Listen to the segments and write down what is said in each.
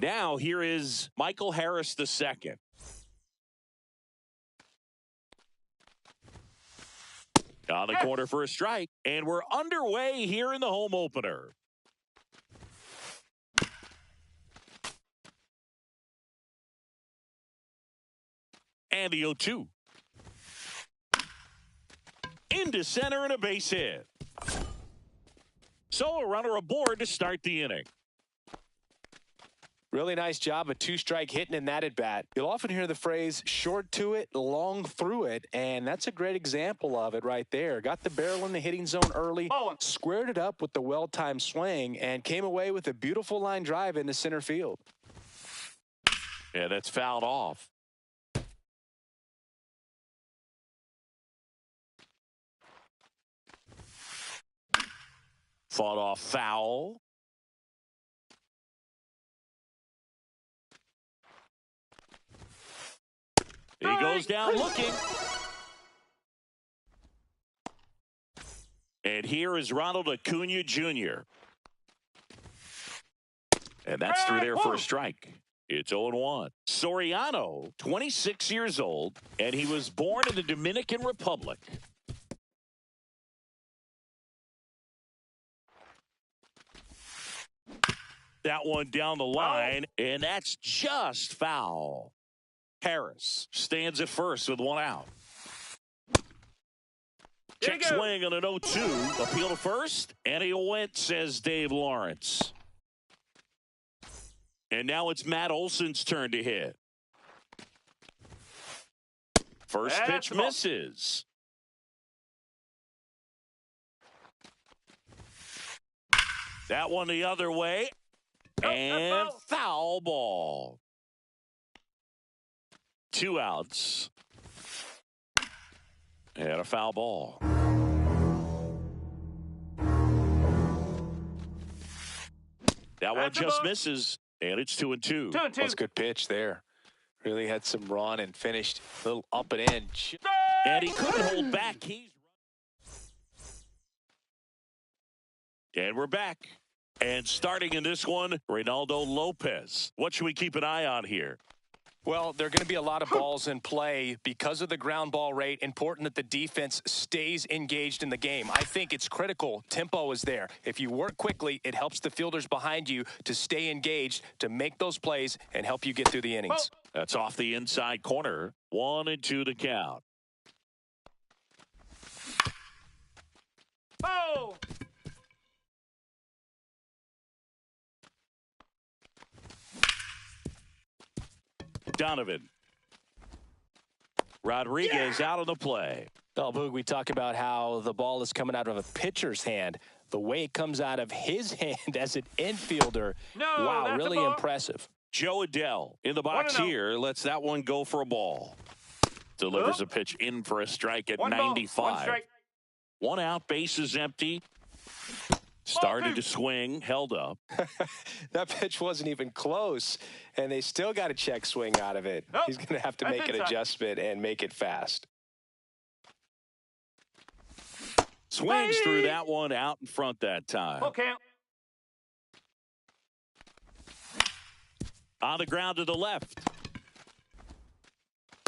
Now here is Michael Harris II. On the corner for a strike, and we're underway here in the home opener. And the 0-2. Into center and a base hit. So a runner aboard to start the inning. Really nice job of two-strike hitting in that at-bat. You'll often hear the phrase, short to it, long through it, and that's a great example of it right there. Got the barrel in the hitting zone early, squared it up with the well-timed swing, and came away with a beautiful line drive into center field. Yeah, that's fouled off. Fought off foul. He goes down looking. And here is Ronald Acuna Jr. And that's through there for a strike. It's 0-1. Soriano, 26 years old, and he was born in the Dominican Republic. That one down the line, and that's just foul. Harris stands at first with one out. Check swing on an 0-2. Appeal to first, and he went, says Dave Lawrence. And now it's Matt Olson's turn to hit. First pitch misses. That one the other way. And foul ball. 2 outs. And a foul ball. That one just misses. And it's 2-2. That's a good pitch there. Really had some run and finished a little up and in. And he couldn't hold back. And we're back. And starting in this one, Reynaldo Lopez. What should we keep an eye on here? Well, there are going to be a lot of balls in play because of the ground ball rate. Important that the defense stays engaged in the game. I think it's critical. Tempo is there. If you work quickly, it helps the fielders behind you to stay engaged, to make those plays, and help you get through the innings. That's off the inside corner. 1-2 to count. Donovan. Rodriguez out of the play. Oh, Boog, we talk about how the ball is coming out of a pitcher's hand. The way it comes out of his hand as an infielder, wow, really impressive. Joe Adell in the box here. Lets that one go for a ball. Delivers a pitch in for a strike at 95. One out, base is empty. Started to swing, held up. That pitch wasn't even close, and they still got a check swing out of it. He's going to have to make an adjustment and make it fast. Swings through that one out in front that time. On the ground to the left.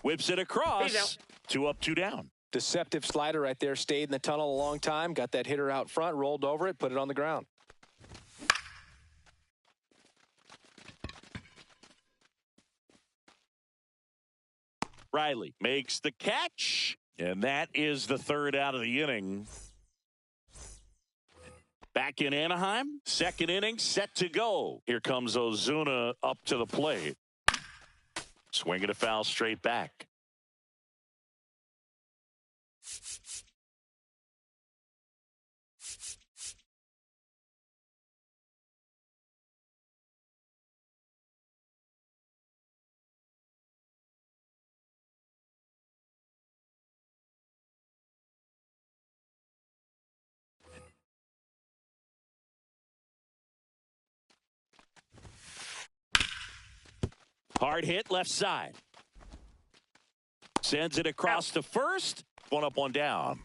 Whips it across. 2 up, 2 down. Deceptive slider right there. Stayed in the tunnel a long time. Got that hitter out front. Rolled over it. Put it on the ground. Riley makes the catch. And that is the 3rd out of the inning. Back in Anaheim. 2nd inning set to go. Here comes Ozuna up to the plate. Swinging a foul straight back. Hard hit left side. Sends it across to first. 1 up, 1 down.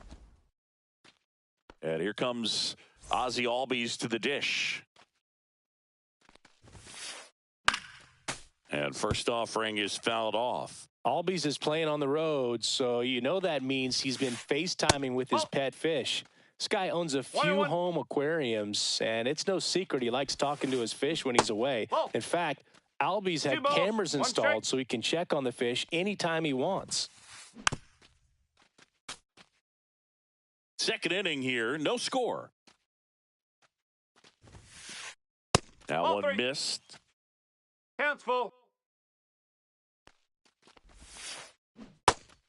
And here comes Ozzie Albies to the dish. And first offering is fouled off. Albies is playing on the road, so you know that means he's been FaceTiming with his pet fish. This guy owns a few home aquariums, and it's no secret he likes talking to his fish when he's away. In fact, Albies had cameras installed so he can check on the fish anytime he wants. Second inning here, no score. That one missed. Counts full.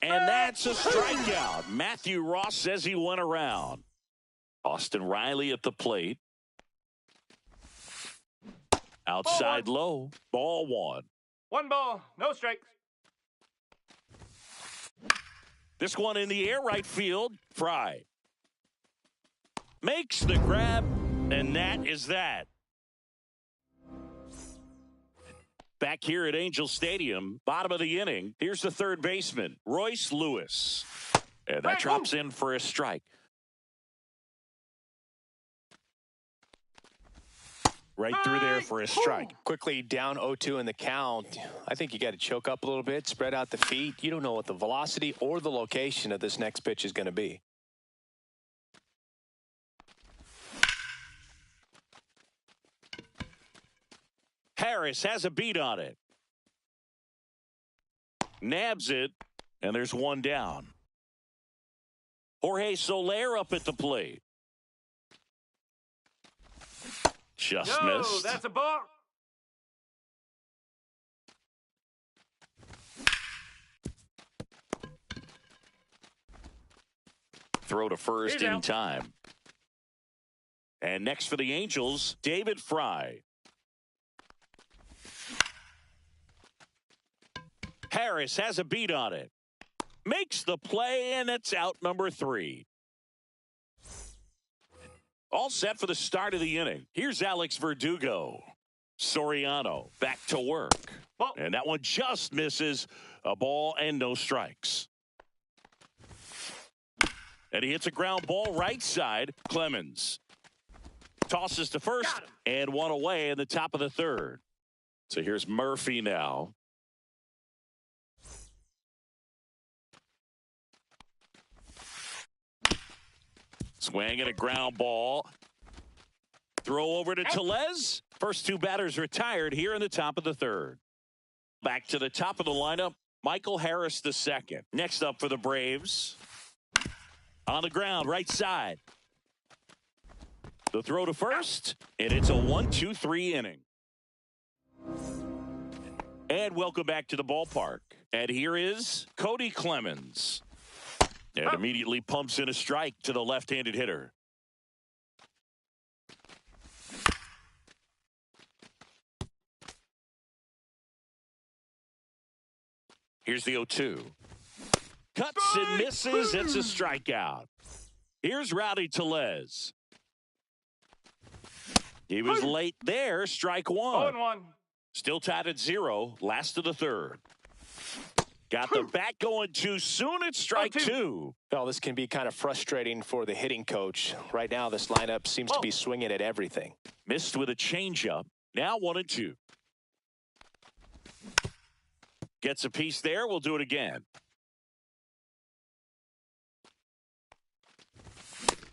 And that's a strikeout. Matthew Ross says he went around. Austin Riley at the plate. Outside low. Ball one. 1 ball, no strikes. This one in the air, right field. Fry makes the grab, and that is that. Back here at Angel Stadium, bottom of the inning, here's the third baseman, Royce Lewis. And that drops in for a strike. Right through there for a strike. Quickly down 0-2 in the count. I think you got to choke up a little bit, spread out the feet. You don't know what the velocity or the location of this next pitch is going to be. Harris has a beat on it. Nabs it, and there's one down. Jorge Soler up at the plate. Just missed. That's a ball. Throw to first in time. And next for the Angels, David Fry. Harris has a beat on it. Makes the play, and it's out number 3. All set for the start of the inning. Here's Alex Verdugo. Soriano back to work. And that one just misses. A ball and no strikes. And he hits a ground ball right side. Clemens tosses to first and one away in the top of the third. So here's Murphy now. Swing and a ground ball. Throw over to Tellez. First two batters retired here in the top of the third. Back to the top of the lineup, Michael Harris II. Next up for the Braves. On the ground, right side. The throw to first, and it's a 1-2-3 inning. And welcome back to the ballpark. And here is Cody Clemens. And immediately pumps in a strike to the left-handed hitter. Here's the 0-2. Cuts and misses. It's a strikeout. Here's Rowdy Tellez. He was late there. Strike one. 0-1. Still tied at 0. Last of the third. Got the bat going too soon. It's strike 2. Well, this can be kind of frustrating for the hitting coach. Right now, this lineup seems to be swinging at everything. Missed with a changeup. Now 1-2. Gets a piece there. We'll do it again.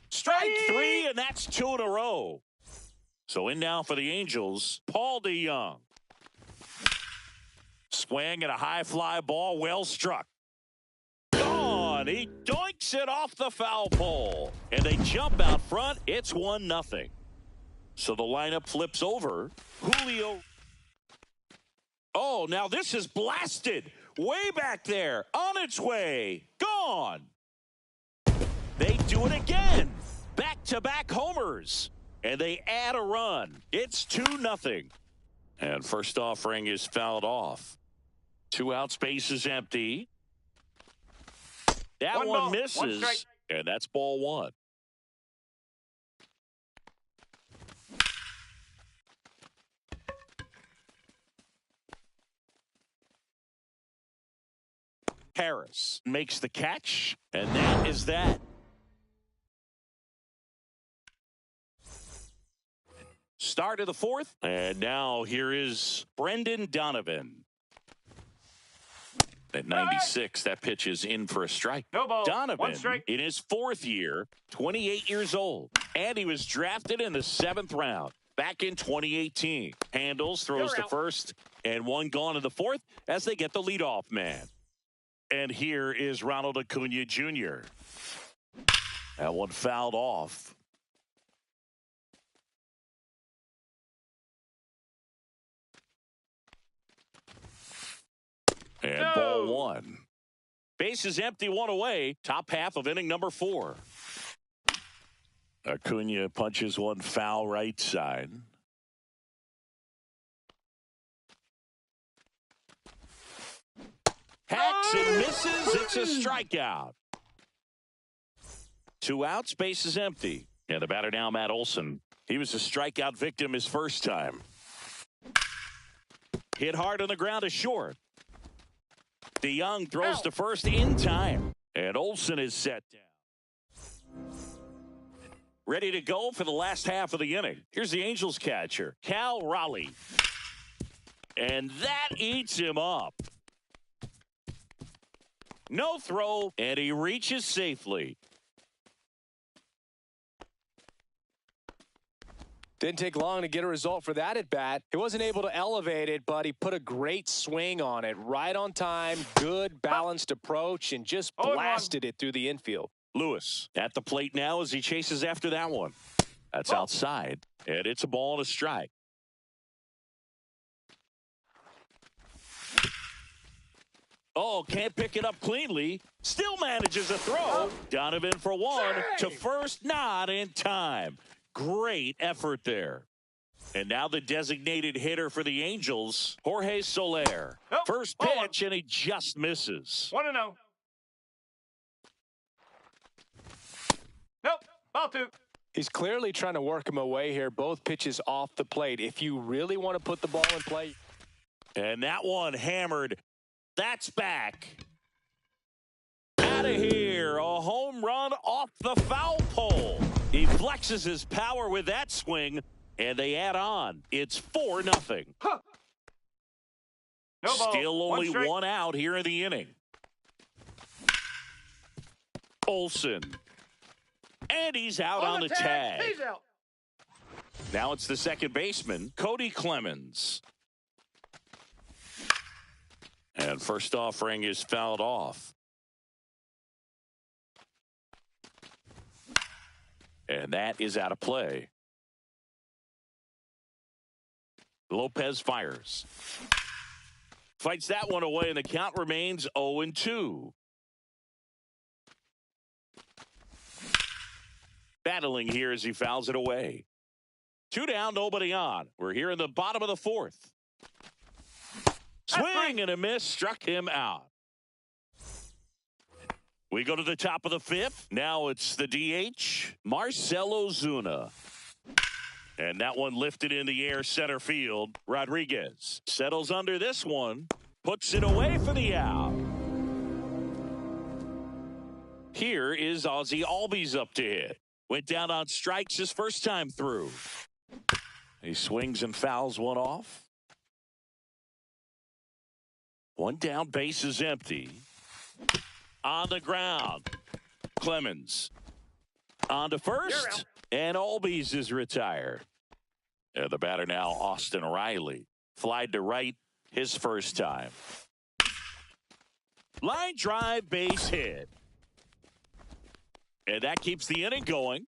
Strike 3, and that's 2 in a row. So in now for the Angels, Paul DeJong. Swing and a high fly ball, well struck. Gone. He doinks it off the foul pole. And they jump out front. It's 1-0. So the lineup flips over. Julio. Oh, now this is blasted. Way back there. On its way. Gone. They do it again. Back-to-back homers. And they add a run. It's 2-0. And first offering is fouled off. 2 outs, base is empty. That one misses. And that's ball 1. Harris makes the catch. And that is that. Start of the fourth. And now here is Brendan Donovan. At 96, that pitch is in for a strike. No ball. Donovan, One strike. in his fourth year, 28 years old. And he was drafted in the 7th round back in 2018. Handles, throws to first, and one gone in the fourth as they get the leadoff man. And here is Ronald Acuna Jr. That one fouled off. And ball one. Bases empty, one away. Top half of inning number 4. Acuna punches one foul right side. Hacks and misses. It's a strikeout. 2 outs, bases empty. And the batter now, Matt Olson. He was a strikeout victim his first time. Hit hard on the ground to short. DeYoung throws to first in time. And Olson is set down. Ready to go for the last half of the inning. Here's the Angels catcher, Cal Raleigh. And that eats him up. No throw, and he reaches safely. Didn't take long to get a result for that at bat. He wasn't able to elevate it, but he put a great swing on it. Right on time, good balanced approach, and just blasted it through the infield. Lewis at the plate now as he chases after that one. That's outside, and it's a ball and a strike. Oh, can't pick it up cleanly. Still manages a throw. Donovan for one to first, not in time. Great effort there. And now the designated hitter for the Angels, Jorge Soler. First pitch, and he just misses. 1-0. Nope. Ball 2. He's clearly trying to work him away here. Both pitches off the plate. If you really want to put the ball in play. And that one hammered. That's back. Out of here. A home run off the foul pole. He flexes his power with that swing, and they add on. It's 4-0. Huh. No ball. Still only one out here in the inning. Olson. And he's out on the tag. He's out. Now it's the second baseman, Cody Clemens. And first offering is fouled off. And that is out of play. Lopez fires. Fights that one away, and the count remains 0-2. Battling here as he fouls it away. 2 down, nobody on. We're here in the bottom of the 4th. Swing and a miss, struck him out. We go to the top of the 5th. Now it's the DH, Marcell Ozuna. And that one lifted in the air center field. Rodriguez settles under this one, puts it away for the out. Here is Ozzie Albies up to hit. Went down on strikes his first time through. He swings and fouls one off. One down, base is empty. On the ground, Clemens on to first, and Albies is retired. And the batter now, Austin Riley. Flied to right his first time. Line drive, base hit. And that keeps the inning going.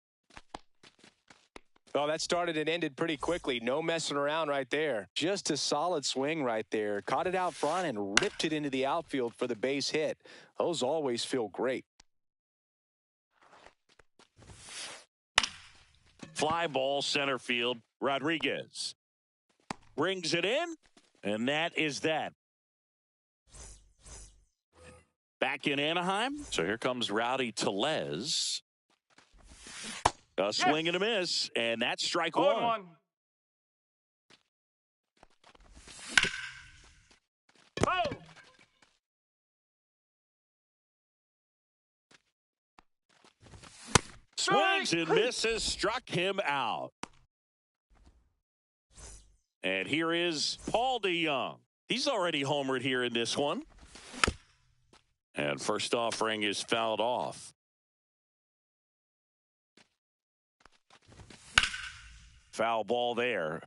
Well, that started and ended pretty quickly. No messing around right there. Just a solid swing right there. Caught it out front and ripped it into the outfield for the base hit. Those always feel great. Fly ball center field. Rodriguez brings it in, and that is that. Back in Anaheim. So here comes Rowdy Tellez. A swing and a miss, and that's strike one. Oh. Swings and misses, struck him out. And here is Paul DeJong. He's already homered here in this one. And first offering is fouled off. Foul ball there.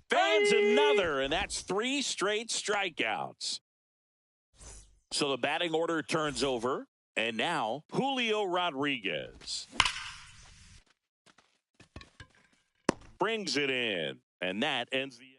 Fans another, and that's 3 straight strikeouts. So the batting order turns over, and now Julio Rodriguez brings it in, and that ends the inning.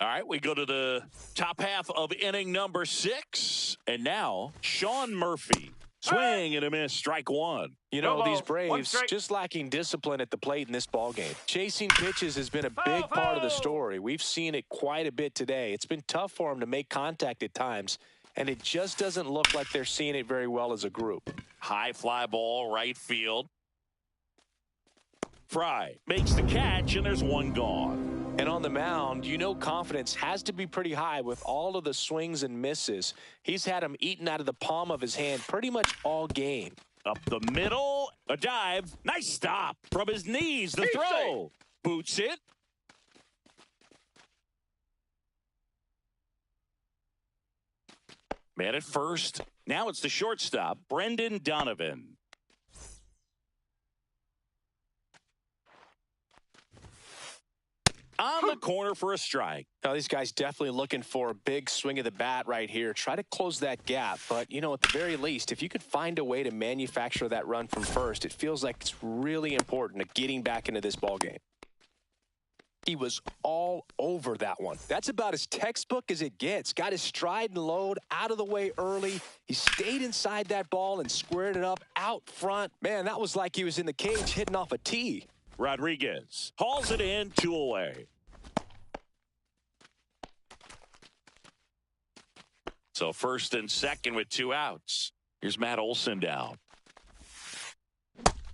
All right, we go to the top half of inning number 6, and now Sean Murphy. Swing and a miss, strike one. You know, these Braves just lacking discipline at the plate in this ballgame. Chasing pitches has been a big part of the story. We've seen it quite a bit today. It's been tough for them to make contact at times, and it just doesn't look like they're seeing it very well as a group. High fly ball, right field. Fry makes the catch, and there's one gone. And on the mound, you know confidence has to be pretty high with all of the swings and misses. He's had them eaten out of the palm of his hand pretty much all game. Up the middle, a dive. Nice stop from his knees. The throw. Boots it. Man at first. Now it's the shortstop, Brendan Donovan. On the corner for a strike. Now, these guys definitely looking for a big swing of the bat right here. Try to close that gap. But, you know, at the very least, if you could find a way to manufacture that run from first, it feels like it's really important to getting back into this ballgame. He was all over that one. That's about as textbook as it gets. Got his stride and load out of the way early. He stayed inside that ball and squared it up out front. Man, that was like he was in the cage hitting off a tee. Rodriguez hauls it in, 2 away. So first and second with 2 outs. Here's Matt Olson down.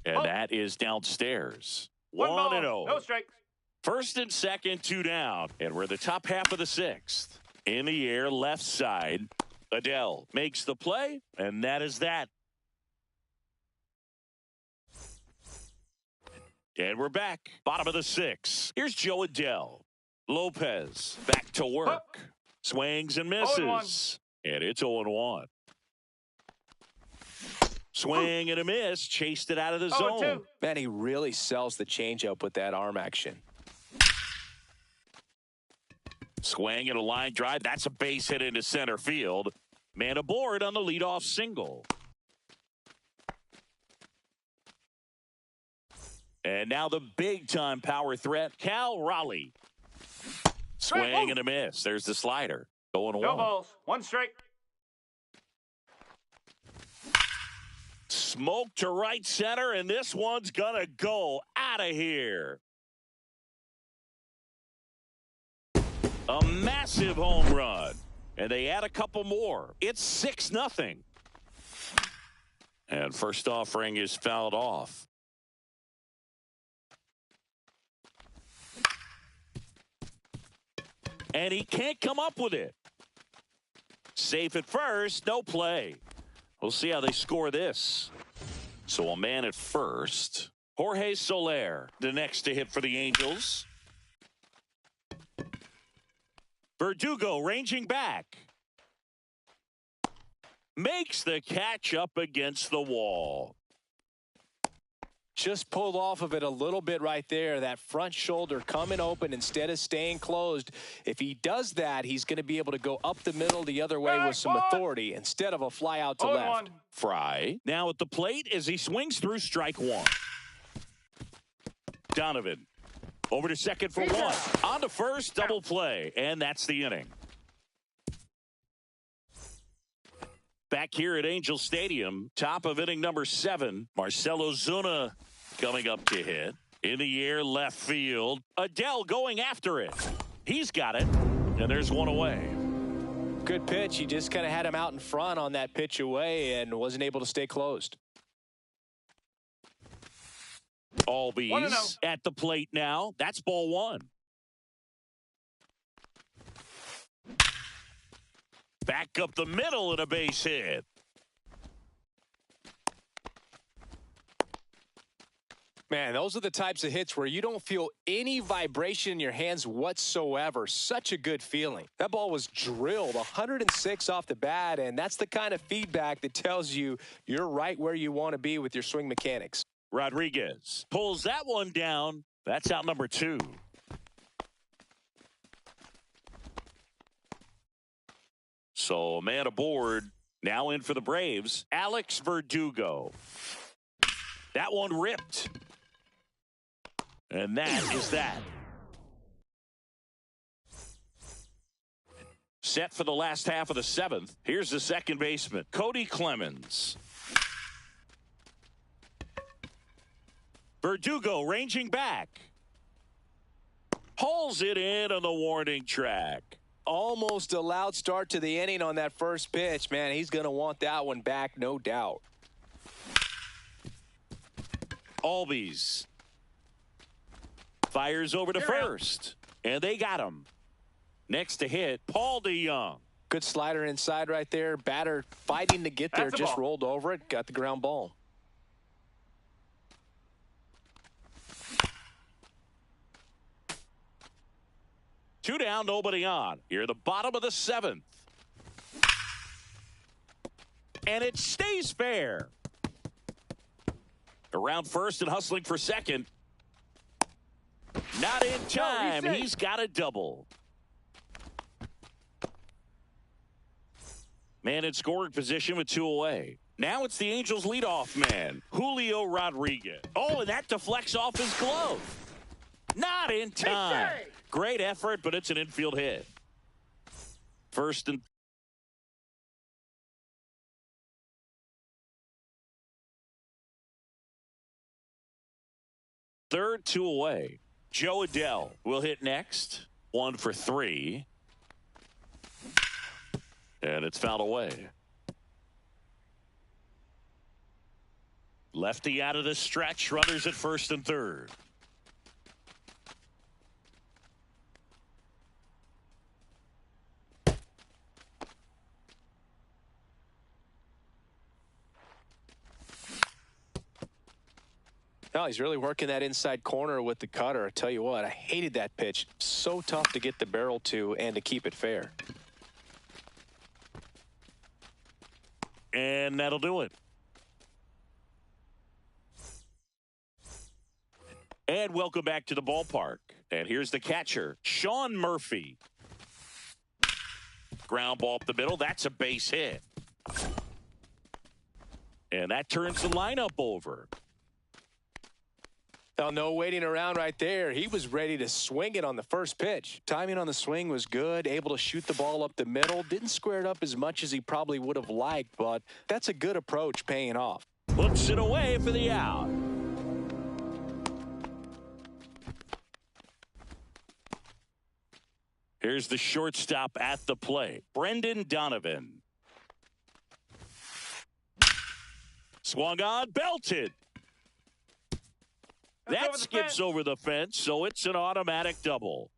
And that is downstairs. 1-0. No strikes. First and second, 2 down. And we're the top half of the 6th. In the air, left side. Adell makes the play, and that is that. And we're back. Bottom of the 6th. Here's Joe Adell. Lopez back to work. Swings and misses. And it's 0-1. Swing and a miss. Chased it out of the zone. Man, he really sells the changeup with that arm action. Swing and a line drive. That's a base hit into center field. Man aboard on the leadoff single. And now the big-time power threat, Cal Raleigh. Swing and a miss. There's the slider. 0-1. No balls. 1 strike. Smoke to right center, and this one's going to go out of here. A massive home run. And they add a couple more. It's 6-0. And first offering is fouled off. And he can't come up with it. Safe at first, no play. We'll see how they score this. So a man at first. Jorge Soler, the next to hit for the Angels. Verdugo ranging back. Makes the catch up against the wall. Just pulled off of it a little bit right there. That front shoulder coming open instead of staying closed. If he does that, he's going to be able to go up the middle the other way with some authority instead of a fly out to left. Fry now at the plate as he swings through strike 1. Donovan over to second for 1. On to first, double play, and that's the inning. Back here at Angel Stadium, top of inning number 7, Marcell Ozuna coming up to hit. In the air, left field. Adell going after it. He's got it, and there's 1 away. Good pitch. He just kind of had him out in front on that pitch away and wasn't able to stay closed. Albies at the plate now. That's ball 1. Back up the middle and a base hit. Man, those are the types of hits where you don't feel any vibration in your hands whatsoever. Such a good feeling. That ball was drilled 106 off the bat, and that's the kind of feedback that tells you you're right where you want to be with your swing mechanics. Rodriguez pulls that one down. That's out number 2. So a man aboard. Now in for the Braves, Alex Verdugo. That one ripped. And that is that. Set for the last half of the 7th. Here's the second baseman, Cody Clemens. Verdugo ranging back. Hauls it in on the warning track. Almost a loud start to the inning on that first pitch. Man, he's going to want that one back, no doubt. Albies fires over to first, and they got him. Next to hit, Paul DeJong. Good slider inside right there. Batter fighting to get there, just rolled over it, got the ground ball. Two down, nobody on. Here, the bottom of the 7th. And it stays fair. Around first and hustling for second. Not in time. He's got a double. Man in scoring position with 2 away. Now it's the Angels' leadoff man, Julio Rodriguez. Oh, and that deflects off his glove. Not in time. Great effort, but it's an infield hit. First and third, 2 away. Joe Adell will hit next. 1 for 3. And it's fouled away. Lefty out of the stretch. Runners at first and third. No, he's really working that inside corner with the cutter. I tell you what, I hated that pitch. So tough to get the barrel to and to keep it fair. And that'll do it. And welcome back to the ballpark. And here's the catcher, Sean Murphy. Ground ball up the middle. That's a base hit. And that turns the lineup over. Now, no waiting around right there. He was ready to swing it on the first pitch. Timing on the swing was good, able to shoot the ball up the middle. Didn't square it up as much as he probably would have liked, but that's a good approach paying off. Puts it away for the out. Here's the shortstop at the plate, Brendan Donovan. Swung on, belted. That skips over the fence, so it's an automatic double.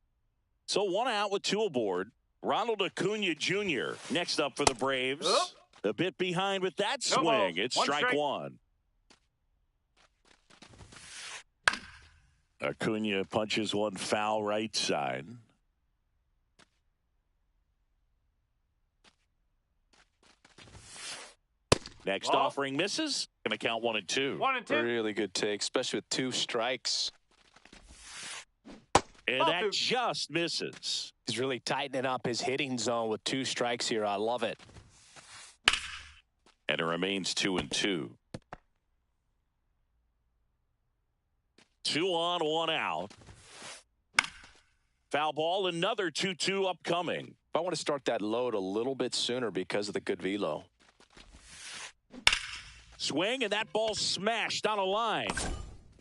So 1 out with 2 aboard. Ronald Acuna Jr. next up for the Braves. A bit behind with that swing. It's strike 1. Acuna punches one foul right side. Next offering misses. Going to count 1 and 2. 1 and 2. Really good take, especially with 2 strikes. And that just misses. He's really tightening up his hitting zone with 2 strikes here. I love it. And it remains 2 and 2. 2 on, 1 out. Foul ball, another 2-2 upcoming. I want to start that load a little bit sooner because of the good velo. Swing, and that ball smashed on a line.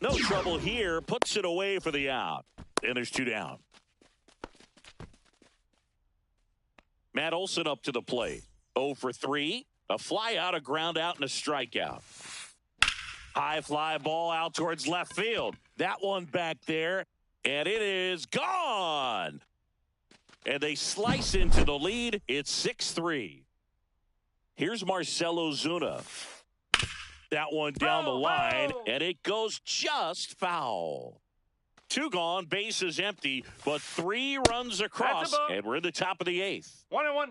No trouble here. Puts it away for the out. And there's 2 down. Matt Olson up to the plate. 0 for 3. A fly out, a ground out, and a strikeout. High fly ball out towards left field. That one back there, and it is gone. And they slice into the lead. It's 6-3. Here's Marcell Ozuna. That one down the line, and it goes just foul. 2 gone, bases empty, but 3 runs across, and we're in the top of the 8th. 1-1.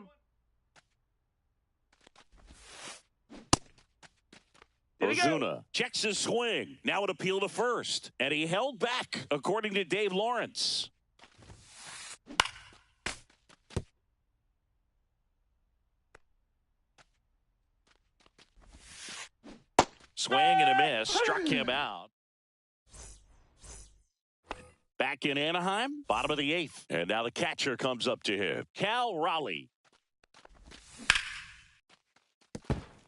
Ozuna checks his swing. Now an appeal to first, and he held back, according to Dave Lawrence. Swing and a miss, struck him out. Back in Anaheim, bottom of the 8th. And now the catcher comes up to him, Cal Raleigh.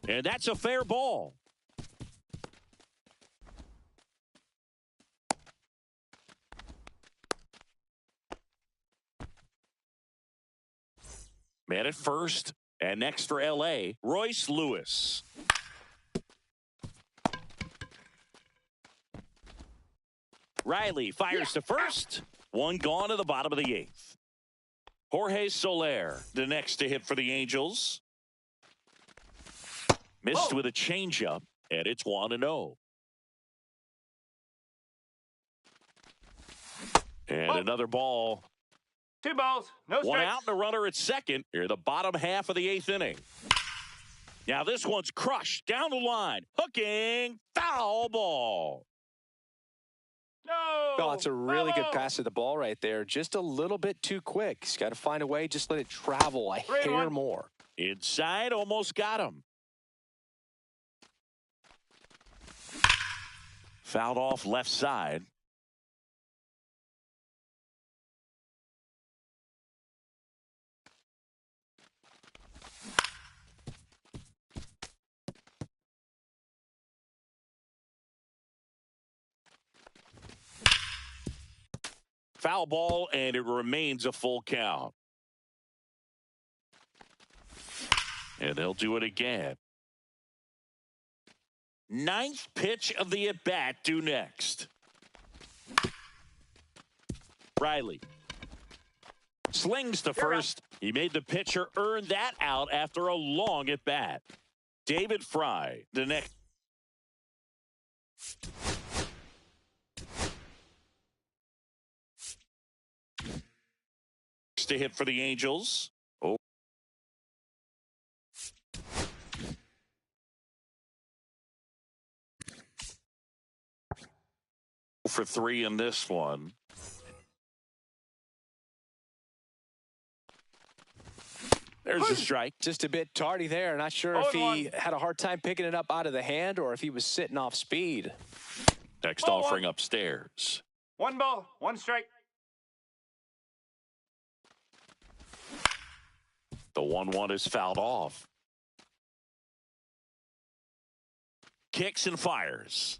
And that's a fair ball. Man at first, and next for L.A., Royce Lewis. Riley fires to first. 1 gone to the bottom of the 8th. Jorge Soler, the next to hit for the Angels. Missed with a changeup, and it's 1-0. And another ball. 2 balls, no strikes. 1 out and a runner at second. Here, the bottom half of the 8th inning. Now this one's crushed down the line. Hooking, foul ball. No. Oh, it's a really good pass to the ball right there. Just a little bit too quick. He's got to find a way. Just let it travel a hair more. Inside, almost got him. Fouled off left side. Foul ball, and it remains a full count. And they'll do it again. 9th pitch of the at-bat due next. Riley slings to first. He made the pitcher earn that out after a long at-bat. David Fry, the next. To hit for the Angels. Oh. For 3 in this one. There's a strike. Just a bit tardy there. Not sure if he had a hard time picking it up out of the hand or if he was sitting off speed. Next offering upstairs. 1 ball, 1 strike. The 1-1 is fouled off. Kicks and fires.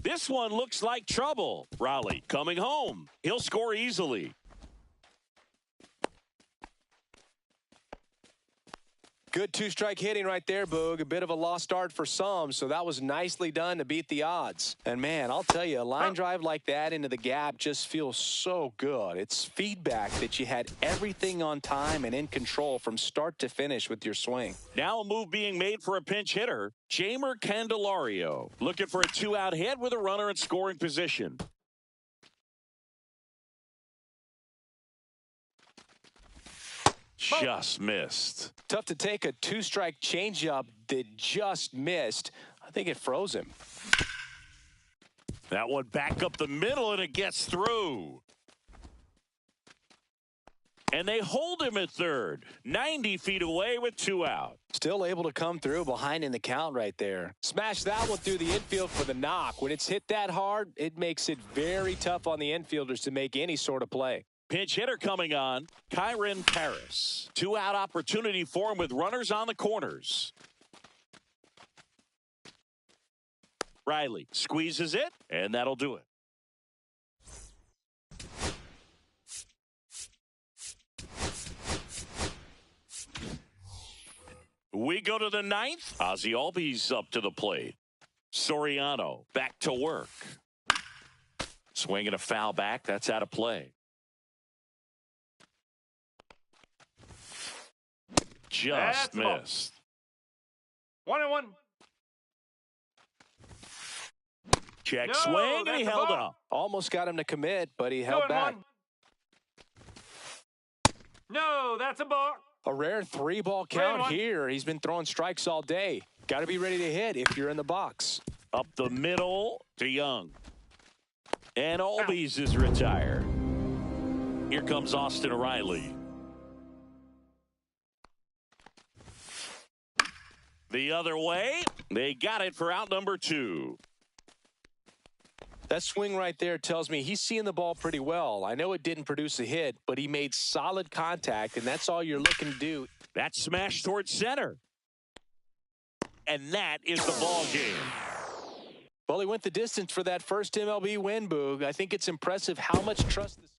This one looks like trouble. Raleigh coming home. He'll score easily. Good 2-strike hitting right there, Boog. A bit of a lost start for some, so that was nicely done to beat the odds. And, man, I'll tell you, a line drive like that into the gap just feels so good. It's feedback that you had everything on time and in control from start to finish with your swing. Now a move being made for a pinch hitter, Jeimer Candelario, looking for a 2-out hit with a runner in scoring position. Just missed. Tough to take a 2-strike changeup that just missed. I think it froze him. That one back up the middle, and it gets through. And they hold him at third, 90 feet away with 2 out. Still able to come through behind in the count right there. Smash that one through the infield for the knock. When it's hit that hard, it makes it very tough on the infielders to make any sort of play. Pinch hitter coming on, Kyren Paris. 2-out opportunity for him with runners on the corners. Riley squeezes it, and that'll do it. We go to the 9th. Ozzie Albies up to the plate. Soriano back to work. Swinging a foul back. That's out of play. just That's the ball. missed. 1-1. Check No, swing, and that's he a held ball. up. Almost got him to commit, but he held back. 2-1. No, that's a ball. A rare 3-ball count 3-1. here. He's been throwing strikes all day. Got to be ready to hit if you're in the box. Up the middle to Young. And Albies is retired. Here comes Austin O'Reilly. The other way. They got it for out number 2. That swing right there tells me he's seeing the ball pretty well. I know it didn't produce a hit, but he made solid contact, and that's all you're looking to do. That smash towards center. And that is the ball game. Well, he went the distance for that first MLB win, Boog. I think it's impressive how much trust this